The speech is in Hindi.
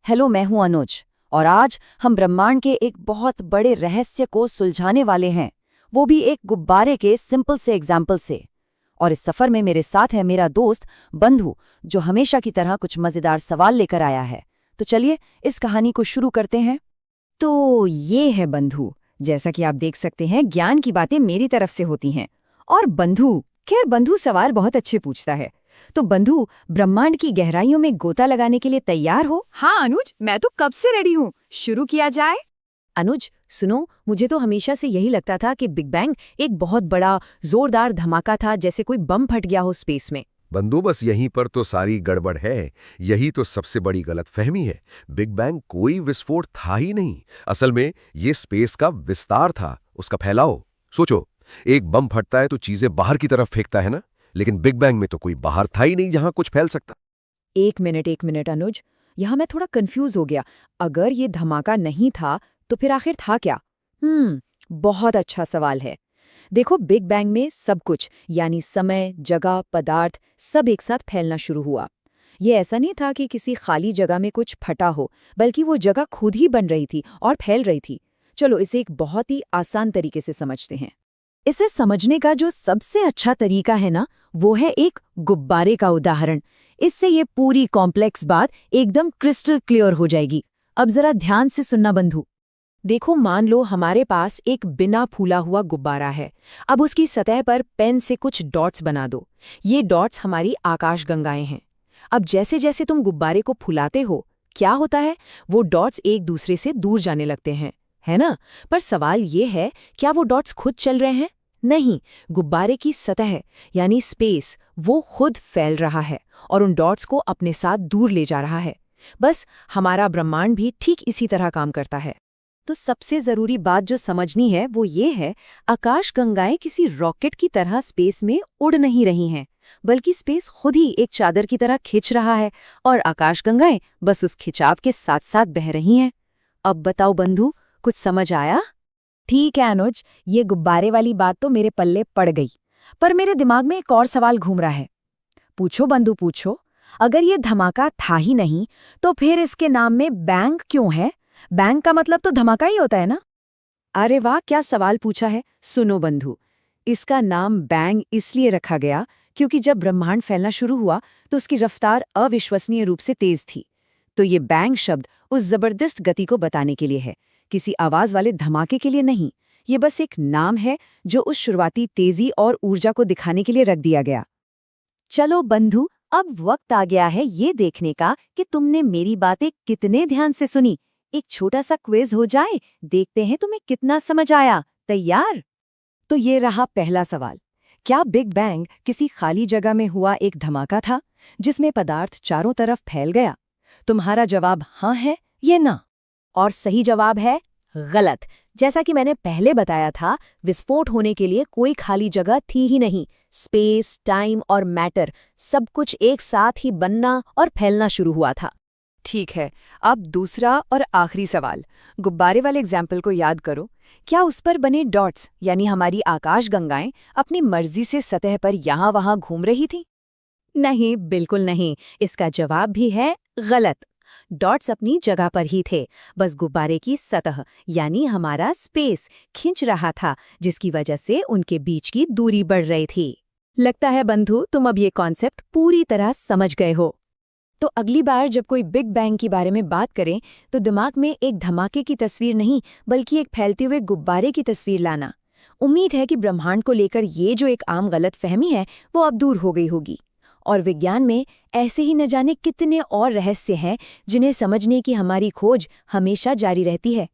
हेलो, मैं हूं अनुज और आज हम ब्रह्मांड के एक बहुत बड़े रहस्य को सुलझाने वाले हैं, वो भी एक गुब्बारे के सिंपल से एग्जाम्पल से। और इस सफर में मेरे साथ है मेरा दोस्त बंधु, जो हमेशा की तरह कुछ मजेदार सवाल लेकर आया है। तो चलिए इस कहानी को शुरू करते हैं। तो ये है बंधु। जैसा कि आप देख सकते हैं, ज्ञान की बातें मेरी तरफ से होती हैं और बंधु सवाल बहुत अच्छे पूछता है। तो बंधु, ब्रह्मांड की गहराइयों में गोता लगाने के लिए तैयार हो? हाँ अनुज, मैं तो कब से रेडी हूँ। शुरू किया जाए। अनुज सुनो, मुझे तो हमेशा से यही लगता था कि बिग बैंग एक बहुत बड़ा जोरदार धमाका था, जैसे कोई बम फट गया हो स्पेस में। बंधु, बस यहीं पर तो सारी गड़बड़ है। यही तो सबसे बड़ी गलतफहमी है। बिग बैंग कोई विस्फोट था ही नहीं। असल में ये स्पेस का विस्तार था, उसका फैलाव। सोचो, एक बम फटता है तो चीजें बाहर की तरफ फेंकता है ना, लेकिन बिग बैंग में तो कोई बाहर था ही नहीं जहां कुछ फैल सकता। एक मिनट अनुज, यहाँ मैं थोड़ा कंफ्यूज हो गया। अगर ये धमाका नहीं था तो फिर आखिर था क्या? बहुत अच्छा सवाल है। देखो, बिग बैंग में सब कुछ यानी समय, जगह, पदार्थ सब एक साथ फैलना शुरू हुआ। ये ऐसा नहीं था कि किसी खाली जगह में कुछ फटा हो, बल्कि वो जगह खुद ही बन रही थी और फैल रही थी। चलो इसे एक बहुत ही आसान तरीके से समझते हैं। इसे समझने का जो सबसे अच्छा तरीका है ना, वो है एक गुब्बारे का उदाहरण। इससे ये पूरी कॉम्प्लेक्स बात एकदम क्रिस्टल क्लियर हो जाएगी। अब जरा ध्यान से सुनना बंधु। देखो, मान लो हमारे पास एक बिना फूला हुआ गुब्बारा है। अब उसकी सतह पर पेन से कुछ डॉट्स बना दो। ये डॉट्स हमारी आकाशगंगाएं हैं। अब जैसे जैसे तुम गुब्बारे को फुलाते हो, क्या होता है? वो डॉट्स एक दूसरे से दूर जाने लगते हैं, है ना? पर सवाल ये है, क्या वो डॉट्स खुद चल रहे हैं? नहीं, गुब्बारे की सतह यानी स्पेस वो खुद फैल रहा है और उन डॉट्स को अपने साथ दूर ले जा रहा है। बस हमारा ब्रह्मांड भी ठीक इसी तरह काम करता है। तो सबसे जरूरी बात जो समझनी है वो ये है, आकाशगंगाएं किसी रॉकेट की तरह स्पेस में उड़ नहीं रही हैं, बल्कि स्पेस खुद ही एक चादर की तरह खिंच रहा है और आकाशगंगाएं बस उस खिंचाव के साथ साथ बह रही हैं। अब बताओ बंधु, कुछ समझ आया? ठीक है अनुज, ये गुब्बारे वाली बात तो मेरे पल्ले पड़ गई, पर मेरे दिमाग में एक और सवाल घूम रहा है। पूछो बंधु, पूछो। अगर ये धमाका था ही नहीं, तो फिर इसके नाम में बैंग क्यों है? बैंग का मतलब तो धमाका ही होता है ना? अरे वाह, क्या सवाल पूछा है। सुनो बंधु, इसका नाम बैंग इसलिए रखा गया क्योंकि जब ब्रह्मांड फैलना शुरू हुआ तो उसकी रफ्तार अविश्वसनीय रूप से तेज थी। तो ये बैंग शब्द उस जबरदस्त गति को बताने के लिए है, किसी आवाज वाले धमाके के लिए नहीं। ये बस एक नाम है जो उस शुरुआती तेजी और ऊर्जा को दिखाने के लिए रख दिया गया। चलो बंधु, अब वक्त आ गया है ये देखने का कि तुमने मेरी बातें कितने ध्यान से सुनी। एक छोटा सा क्विज हो जाए, देखते हैं तुम्हें कितना समझ आया। तैयार? तो ये रहा पहला सवाल। क्या बिग बैंग किसी खाली जगह में हुआ एक धमाका था जिसमें पदार्थ चारों तरफ फैल गया? तुम्हारा जवाब हाँ है या ना? और सही जवाब है गलत। जैसा कि मैंने पहले बताया था, विस्फोट होने के लिए कोई खाली जगह थी ही नहीं। स्पेस, टाइम और मैटर सब कुछ एक साथ ही बनना और फैलना शुरू हुआ था। ठीक है, अब दूसरा और आखिरी सवाल। गुब्बारे वाले एग्जाम्पल को याद करो। क्या उस पर बने डॉट्स यानी हमारी आकाशगंगाएं अपनी मर्जी से सतह पर यहाँ वहाँ घूम रही थी? नहीं, बिल्कुल नहीं। इसका जवाब भी है गलत। डॉट्स अपनी जगह पर ही थे, बस गुब्बारे की सतह यानी हमारा स्पेस खिंच रहा था, जिसकी वजह से उनके बीच की दूरी बढ़ रही थी। लगता है बंधु, तुम अब ये कॉन्सेप्ट पूरी तरह समझ गए हो। तो अगली बार जब कोई बिग बैंग के बारे में बात करें, तो दिमाग में एक धमाके की तस्वीर नहीं, बल्कि एक फैलते हुए गुब्बारे की तस्वीर लाना। उम्मीद है कि ब्रह्मांड को लेकर ये जो एक आम गलतफहमी है, वो अब दूर हो गई होगी। और विज्ञान में ऐसे ही न जाने कितने और रहस्य हैं जिन्हें समझने की हमारी खोज हमेशा जारी रहती है।